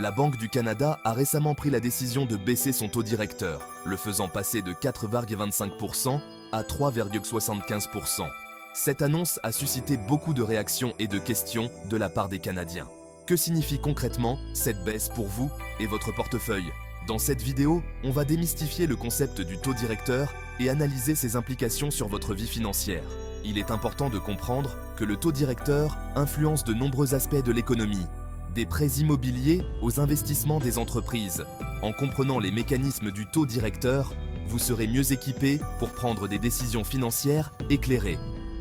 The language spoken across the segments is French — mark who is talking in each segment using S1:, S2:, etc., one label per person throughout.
S1: La Banque du Canada a récemment pris la décision de baisser son taux directeur, le faisant passer de 4,25% à 3,75%. Cette annonce a suscité beaucoup de réactions et de questions de la part des Canadiens. Que signifie concrètement cette baisse pour vous et votre portefeuille? Dans cette vidéo, on va démystifier le concept du taux directeur et analyser ses implications sur votre vie financière. Il est important de comprendre que le taux directeur influence de nombreux aspects de l'économie, des prêts immobiliers aux investissements des entreprises. En comprenant les mécanismes du taux directeur, vous serez mieux équipé pour prendre des décisions financières éclairées.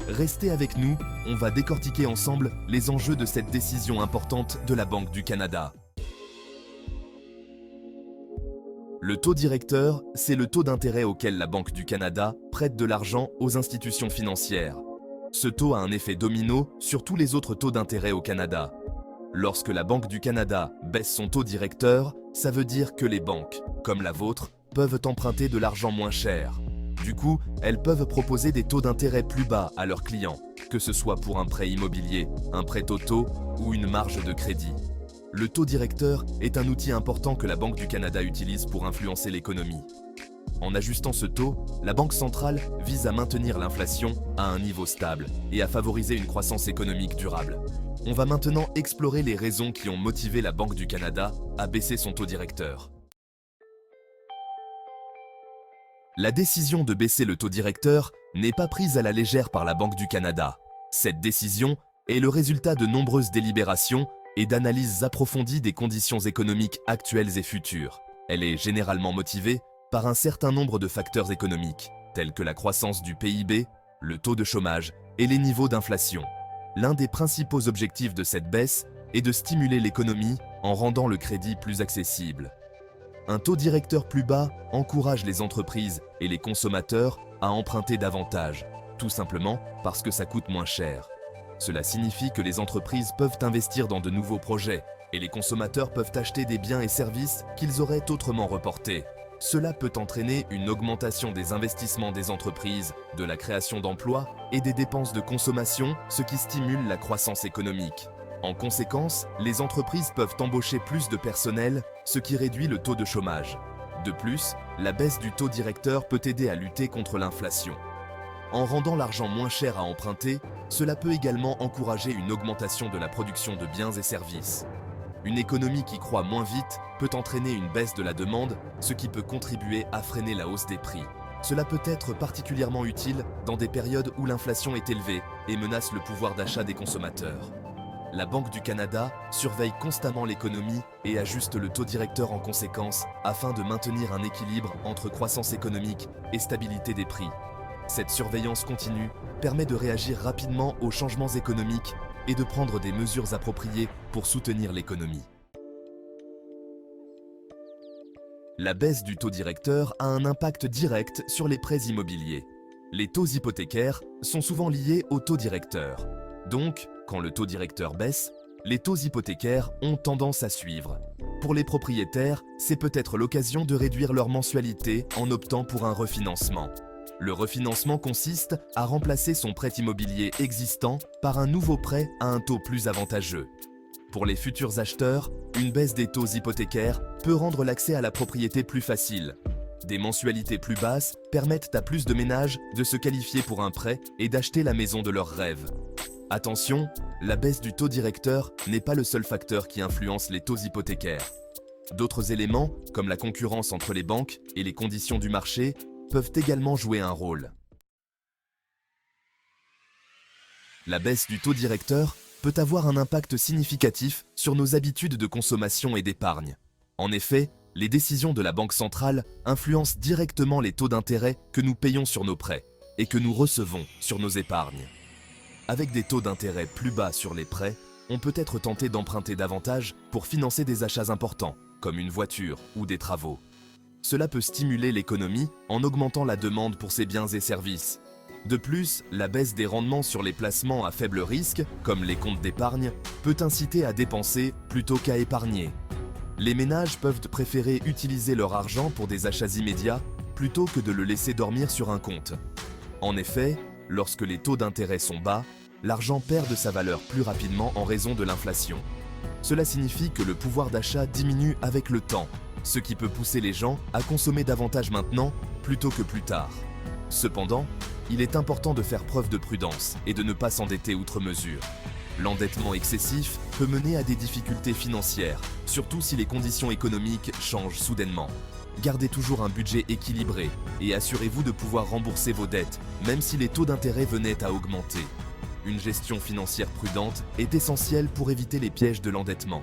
S1: Restez avec nous, on va décortiquer ensemble les enjeux de cette décision importante de la Banque du Canada. Le taux directeur, c'est le taux d'intérêt auquel la Banque du Canada prête de l'argent aux institutions financières. Ce taux a un effet domino sur tous les autres taux d'intérêt au Canada. Lorsque la Banque du Canada baisse son taux directeur, ça veut dire que les banques, comme la vôtre, peuvent emprunter de l'argent moins cher. Du coup, elles peuvent proposer des taux d'intérêt plus bas à leurs clients, que ce soit pour un prêt immobilier, un prêt auto ou une marge de crédit. Le taux directeur est un outil important que la Banque du Canada utilise pour influencer l'économie. En ajustant ce taux, la Banque centrale vise à maintenir l'inflation à un niveau stable et à favoriser une croissance économique durable. On va maintenant explorer les raisons qui ont motivé la Banque du Canada à baisser son taux directeur. La décision de baisser le taux directeur n'est pas prise à la légère par la Banque du Canada. Cette décision est le résultat de nombreuses délibérations et d'analyses approfondies des conditions économiques actuelles et futures. Elle est généralement motivée par un certain nombre de facteurs économiques, tels que la croissance du PIB, le taux de chômage et les niveaux d'inflation. L'un des principaux objectifs de cette baisse est de stimuler l'économie en rendant le crédit plus accessible. Un taux directeur plus bas encourage les entreprises et les consommateurs à emprunter davantage, tout simplement parce que ça coûte moins cher. Cela signifie que les entreprises peuvent investir dans de nouveaux projets et les consommateurs peuvent acheter des biens et services qu'ils auraient autrement reportés. Cela peut entraîner une augmentation des investissements des entreprises, de la création d'emplois et des dépenses de consommation, ce qui stimule la croissance économique. En conséquence, les entreprises peuvent embaucher plus de personnel, ce qui réduit le taux de chômage. De plus, la baisse du taux directeur peut aider à lutter contre l'inflation. En rendant l'argent moins cher à emprunter, cela peut également encourager une augmentation de la production de biens et services. Une économie qui croît moins vite peut entraîner une baisse de la demande, ce qui peut contribuer à freiner la hausse des prix. Cela peut être particulièrement utile dans des périodes où l'inflation est élevée et menace le pouvoir d'achat des consommateurs. La Banque du Canada surveille constamment l'économie et ajuste le taux directeur en conséquence afin de maintenir un équilibre entre croissance économique et stabilité des prix. Cette surveillance continue permet de réagir rapidement aux changements économiques et de prendre des mesures appropriées pour soutenir l'économie. La baisse du taux directeur a un impact direct sur les prêts immobiliers. Les taux hypothécaires sont souvent liés au taux directeur. Donc, quand le taux directeur baisse, les taux hypothécaires ont tendance à suivre. Pour les propriétaires, c'est peut-être l'occasion de réduire leur mensualité en optant pour un refinancement. Le refinancement consiste à remplacer son prêt immobilier existant par un nouveau prêt à un taux plus avantageux. Pour les futurs acheteurs, une baisse des taux hypothécaires peut rendre l'accès à la propriété plus facile. Des mensualités plus basses permettent à plus de ménages de se qualifier pour un prêt et d'acheter la maison de leurs rêves. Attention, la baisse du taux directeur n'est pas le seul facteur qui influence les taux hypothécaires. D'autres éléments, comme la concurrence entre les banques et les conditions du marché, peuvent également jouer un rôle. La baisse du taux directeur peut avoir un impact significatif sur nos habitudes de consommation et d'épargne. En effet, les décisions de la Banque centrale influencent directement les taux d'intérêt que nous payons sur nos prêts et que nous recevons sur nos épargnes. Avec des taux d'intérêt plus bas sur les prêts, on peut être tenté d'emprunter davantage pour financer des achats importants, comme une voiture ou des travaux. Cela peut stimuler l'économie en augmentant la demande pour ces biens et services. De plus, la baisse des rendements sur les placements à faible risque, comme les comptes d'épargne, peut inciter à dépenser plutôt qu'à épargner. Les ménages peuvent préférer utiliser leur argent pour des achats immédiats plutôt que de le laisser dormir sur un compte. En effet, lorsque les taux d'intérêt sont bas, l'argent perd de sa valeur plus rapidement en raison de l'inflation. cela signifie que le pouvoir d'achat diminue avec le temps, ce qui peut pousser les gens à consommer davantage maintenant plutôt que plus tard. Cependant, il est important de faire preuve de prudence et de ne pas s'endetter outre mesure. L'endettement excessif peut mener à des difficultés financières, surtout si les conditions économiques changent soudainement. Gardez toujours un budget équilibré et assurez-vous de pouvoir rembourser vos dettes, même si les taux d'intérêt venaient à augmenter. Une gestion financière prudente est essentielle pour éviter les pièges de l'endettement.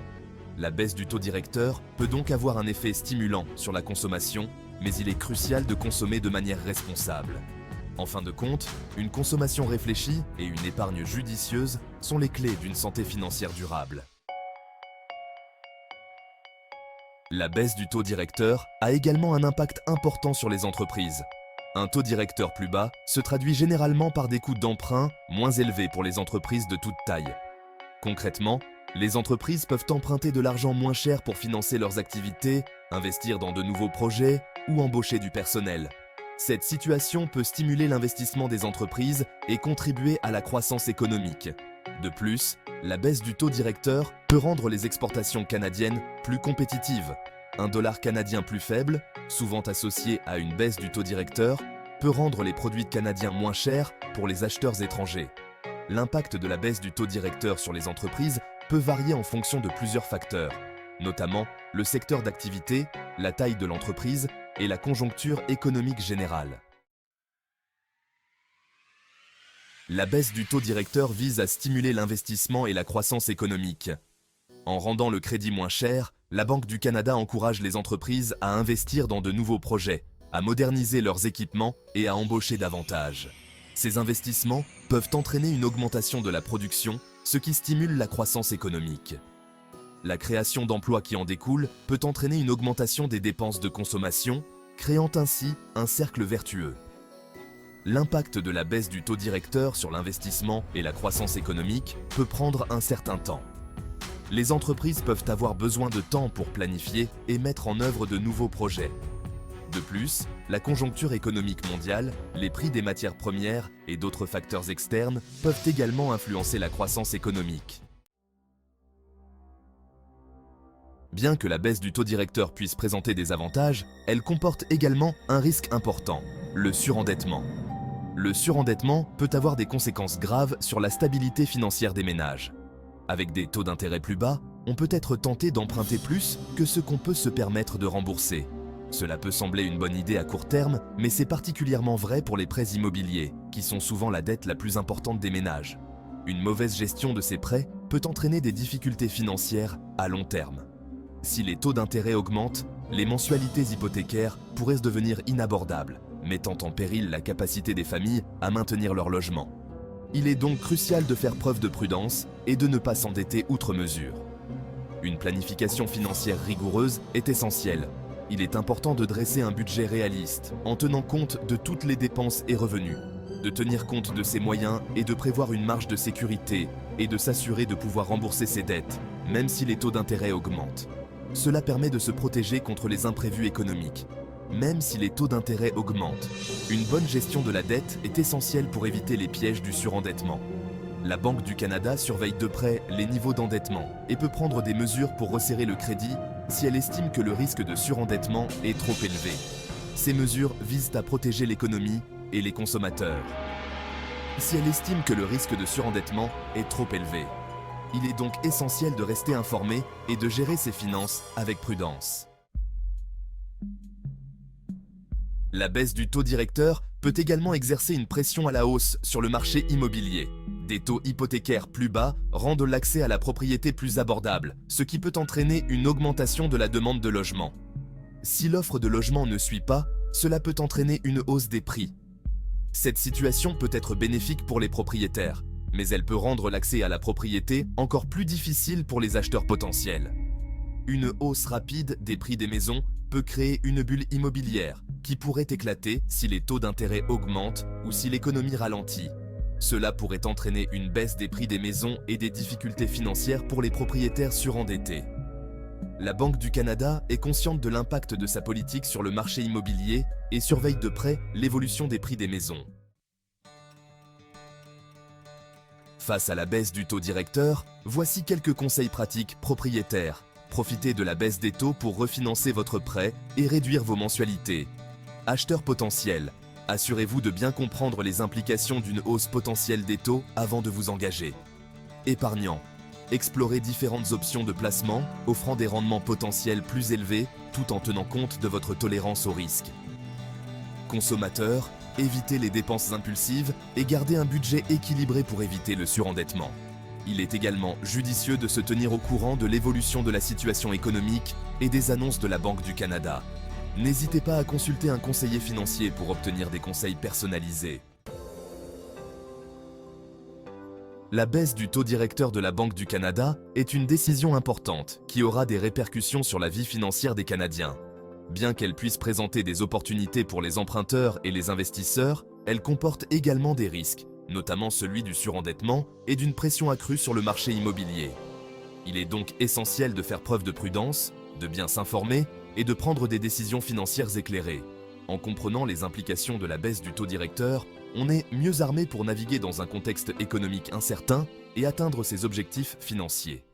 S1: La baisse du taux directeur peut donc avoir un effet stimulant sur la consommation, mais il est crucial de consommer de manière responsable. En fin de compte, une consommation réfléchie et une épargne judicieuse sont les clés d'une santé financière durable. La baisse du taux directeur a également un impact important sur les entreprises. Un taux directeur plus bas se traduit généralement par des coûts d'emprunt moins élevés pour les entreprises de toute taille. Concrètement, les entreprises peuvent emprunter de l'argent moins cher pour financer leurs activités, investir dans de nouveaux projets ou embaucher du personnel. Cette situation peut stimuler l'investissement des entreprises et contribuer à la croissance économique. De plus, la baisse du taux directeur peut rendre les exportations canadiennes plus compétitives. Un dollar canadien plus faible, souvent associé à une baisse du taux directeur, peut rendre les produits canadiens moins chers pour les acheteurs étrangers. L'impact de la baisse du taux directeur sur les entreprises peut varier en fonction de plusieurs facteurs, notamment le secteur d'activité, la taille de l'entreprise et la conjoncture économique générale. La baisse du taux directeur vise à stimuler l'investissement et la croissance économique. En rendant le crédit moins cher, la Banque du Canada encourage les entreprises à investir dans de nouveaux projets, à moderniser leurs équipements et à embaucher davantage. Ces investissements peuvent entraîner une augmentation de la production, ce qui stimule la croissance économique. La création d'emplois qui en découle peut entraîner une augmentation des dépenses de consommation, créant ainsi un cercle vertueux. L'impact de la baisse du taux directeur sur l'investissement et la croissance économique peut prendre un certain temps. Les entreprises peuvent avoir besoin de temps pour planifier et mettre en œuvre de nouveaux projets. De plus, la conjoncture économique mondiale, les prix des matières premières et d'autres facteurs externes peuvent également influencer la croissance économique. Bien que la baisse du taux directeur puisse présenter des avantages, elle comporte également un risque important, le surendettement. Le surendettement peut avoir des conséquences graves sur la stabilité financière des ménages. Avec des taux d'intérêt plus bas, on peut être tenté d'emprunter plus que ce qu'on peut se permettre de rembourser. Cela peut sembler une bonne idée à court terme, mais c'est particulièrement vrai pour les prêts immobiliers, qui sont souvent la dette la plus importante des ménages. Une mauvaise gestion de ces prêts peut entraîner des difficultés financières à long terme. Si les taux d'intérêt augmentent, les mensualités hypothécaires pourraient devenir inabordables, mettant en péril la capacité des familles à maintenir leur logement. Il est donc crucial de faire preuve de prudence et de ne pas s'endetter outre mesure. Une planification financière rigoureuse est essentielle. Il est important de dresser un budget réaliste, en tenant compte de toutes les dépenses et revenus, de tenir compte de ses moyens et de prévoir une marge de sécurité, et de s'assurer de pouvoir rembourser ses dettes, même si les taux d'intérêt augmentent. Cela permet de se protéger contre les imprévus économiques. Même si les taux d'intérêt augmentent, une bonne gestion de la dette est essentielle pour éviter les pièges du surendettement. La Banque du Canada surveille de près les niveaux d'endettement et peut prendre des mesures pour resserrer le crédit si elle estime que le risque de surendettement est trop élevé. Ces mesures visent à protéger l'économie et les consommateurs. Si elle estime que le risque de surendettement est trop élevé, il est donc essentiel de rester informé et de gérer ses finances avec prudence. La baisse du taux directeur peut également exercer une pression à la hausse sur le marché immobilier. Des taux hypothécaires plus bas rendent l'accès à la propriété plus abordable, ce qui peut entraîner une augmentation de la demande de logement. Si l'offre de logement ne suit pas, cela peut entraîner une hausse des prix. Cette situation peut être bénéfique pour les propriétaires, mais elle peut rendre l'accès à la propriété encore plus difficile pour les acheteurs potentiels. Une hausse rapide des prix des maisons peut créer une bulle immobilière qui pourrait éclater si les taux d'intérêt augmentent ou si l'économie ralentit. Cela pourrait entraîner une baisse des prix des maisons et des difficultés financières pour les propriétaires surendettés. La Banque du Canada est consciente de l'impact de sa politique sur le marché immobilier et surveille de près l'évolution des prix des maisons. Face à la baisse du taux directeur, voici quelques conseils pratiques propriétaires. Profitez de la baisse des taux pour refinancer votre prêt et réduire vos mensualités. Acheteur potentiel, assurez-vous de bien comprendre les implications d'une hausse potentielle des taux avant de vous engager. Épargnant, explorez différentes options de placement offrant des rendements potentiels plus élevés tout en tenant compte de votre tolérance au risque. Consommateur, évitez les dépenses impulsives et gardez un budget équilibré pour éviter le surendettement. Il est également judicieux de se tenir au courant de l'évolution de la situation économique et des annonces de la Banque du Canada. N'hésitez pas à consulter un conseiller financier pour obtenir des conseils personnalisés. La baisse du taux directeur de la Banque du Canada est une décision importante qui aura des répercussions sur la vie financière des Canadiens. Bien qu'elle puisse présenter des opportunités pour les emprunteurs et les investisseurs, elle comporte également des risques, notamment celui du surendettement et d'une pression accrue sur le marché immobilier. Il est donc essentiel de faire preuve de prudence, de bien s'informer et de prendre des décisions financières éclairées. En comprenant les implications de la baisse du taux directeur, on est mieux armé pour naviguer dans un contexte économique incertain et atteindre ses objectifs financiers.